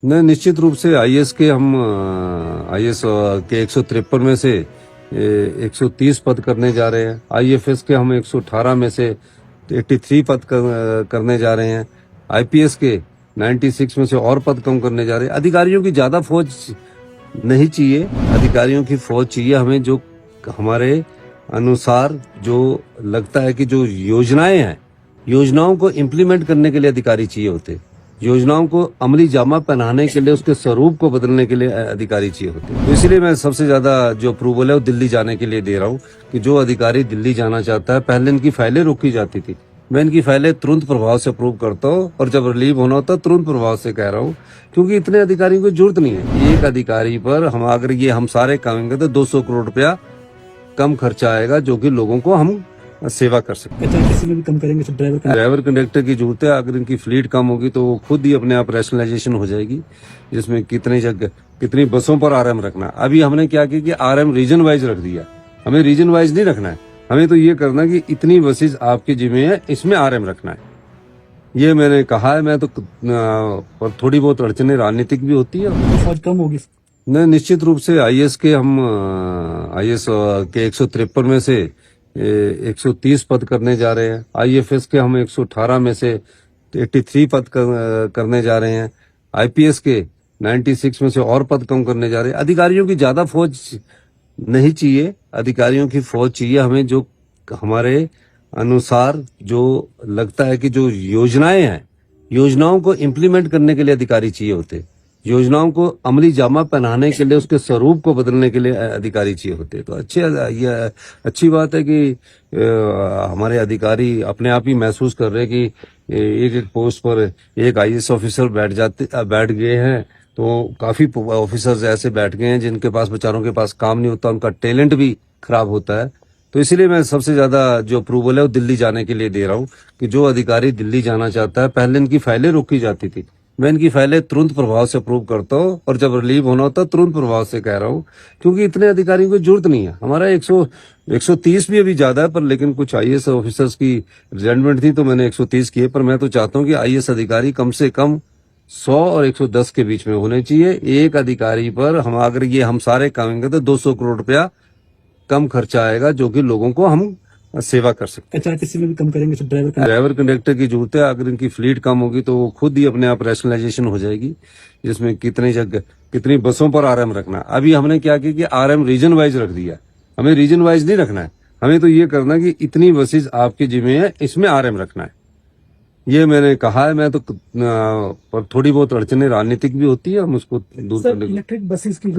नहीं, निश्चित रूप से आईएएस के हम आईएएस के 153 में से 130 पद करने जा रहे हैं। आईएफएस के हम 118 में से 83 पद करने जा रहे हैं। आईपीएस के 96 में से और पद कम करने जा रहे हैं। अधिकारियों की ज्यादा फौज नहीं चाहिए, अधिकारियों की फौज चाहिए हमें, जो हमारे अनुसार जो लगता है कि जो योजनाएं हैं, योजनाओं को इम्प्लीमेंट करने के लिए अधिकारी चाहिए होते, योजनाओं को अमली जामा पहनाने के लिए, उसके स्वरूप को बदलने के लिए अधिकारी चाहिए होते। तो इसलिए मैं सबसे ज्यादा जो अप्रूवल है वो दिल्ली जाने के लिए दे रहा हूँ कि जो अधिकारी दिल्ली जाना चाहता है, पहले इनकी फाइलें रोकी जाती थी, मैं इनकी फाइलें तुरंत प्रभाव से अप्रूव करता हूँ, और जब रिलीव होना होता है तुरंत प्रभाव से कह रहा हूँ, क्योंकि इतने अधिकारियों की जरूरत नहीं है। एक अधिकारी पर हम अगर ये हम सारे करेंगे तो 200 करोड़ रुपया कम खर्चा आएगा, जो कि लोगों को हम सेवा कर सकते हैं। किसी में भी कम करेंगे तो ड्राइवर कंडक्टर की जरूरत है। अगर इनकी फ्लीट कम होगी तो वो खुद ही अपने आप रैशनलाइजेशन हो जाएगी, जिसमें कितनी बसों पर आरएम रखना है। अभी हमने क्या किया कि आरएम रीजन वाइज रख दिया, हमें रीजन वाइज नहीं रखना है, हमें तो ये करना है कि इतनी बसेज आपके जिम्मे है, इसमें आरएम रखना है। ये मैंने कहा है, मैं तो पर थोड़ी बहुत अड़चने राजनीतिक भी होती है। फौज कम होगी। नहीं, निश्चित रूप से आईएएस के हम आईएएस के 153 में से 130 पद करने जा रहे हैं। आईएफएस के हम 118 में से 83 पद करने जा रहे हैं। आईपीएस के 96 में से और पद कम करने जा रहे हैं। अधिकारियों की ज्यादा फौज नहीं चाहिए, अधिकारियों की फौज चाहिए हमें, जो हमारे अनुसार जो लगता है कि जो योजनाएं हैं, योजनाओं को इम्प्लीमेंट करने के लिए अधिकारी चाहिए होते, योजनाओं को अमली जामा पहनाने के लिए, उसके स्वरूप को बदलने के लिए अधिकारी चाहिए होते। तो ये अच्छी बात है कि हमारे अधिकारी अपने आप ही महसूस कर रहे हैं कि एक एक पोस्ट पर एक आईएएस ऑफिसर बैठ गए हैं। तो काफी ऑफिसर्स ऐसे बैठ गए हैं जिनके पास, बेचारों के पास काम नहीं होता, उनका टैलेंट भी खराब होता है। तो इसीलिए मैं सबसे ज्यादा जो अप्रूवल है वो दिल्ली जाने के लिए दे रहा हूँ कि जो अधिकारी दिल्ली जाना चाहता है, पहले इनकी फाइलें रोकी जाती थी, मैं इनकी फाइलें तुरंत प्रभाव से अप्रूव करता हूँ, और जब रिलीव होना होता है तुरंत प्रभाव से कह रहा हूँ, क्योंकि इतने अधिकारियों की जरूरत नहीं है। हमारा 130 भी अभी ज्यादा है, पर लेकिन कुछ आईएएस ऑफिसर्स की रिटायरमेंट थी तो मैंने 130 किए, पर मैं तो चाहता हूँ कि आईएएस अधिकारी कम से कम 100 और 110 के बीच में होने चाहिए। एक अधिकारी पर हम अगर ये हम सारे करेंगे तो 200 करोड़ रुपया कम खर्चा आएगा, जो कि लोगों को हम सेवा कर सकते हैं। किसी में भी कम करेंगे तो ड्राइवर कंडक्टर की जरूरत है। अगर इनकी फ्लीट कम होगी तो वो खुद ही अपने आप रैशनलाइजेशन हो जाएगी, जिसमें कितनी बसों पर आरएम रखना है। अभी हमने क्या किया कि आरएम रीजन वाइज रख दिया, हमें रीजन वाइज नहीं रखना है, हमें तो ये करना है कि इतनी बसेज आपके जिम्मे है, इसमें आरएम रखना है। ये मैंने कहा है, मैं तो पर थोड़ी बहुत अड़चने राजनीतिक भी होती है, हम उसको दूर करने इलेक्ट्रिक बसेस की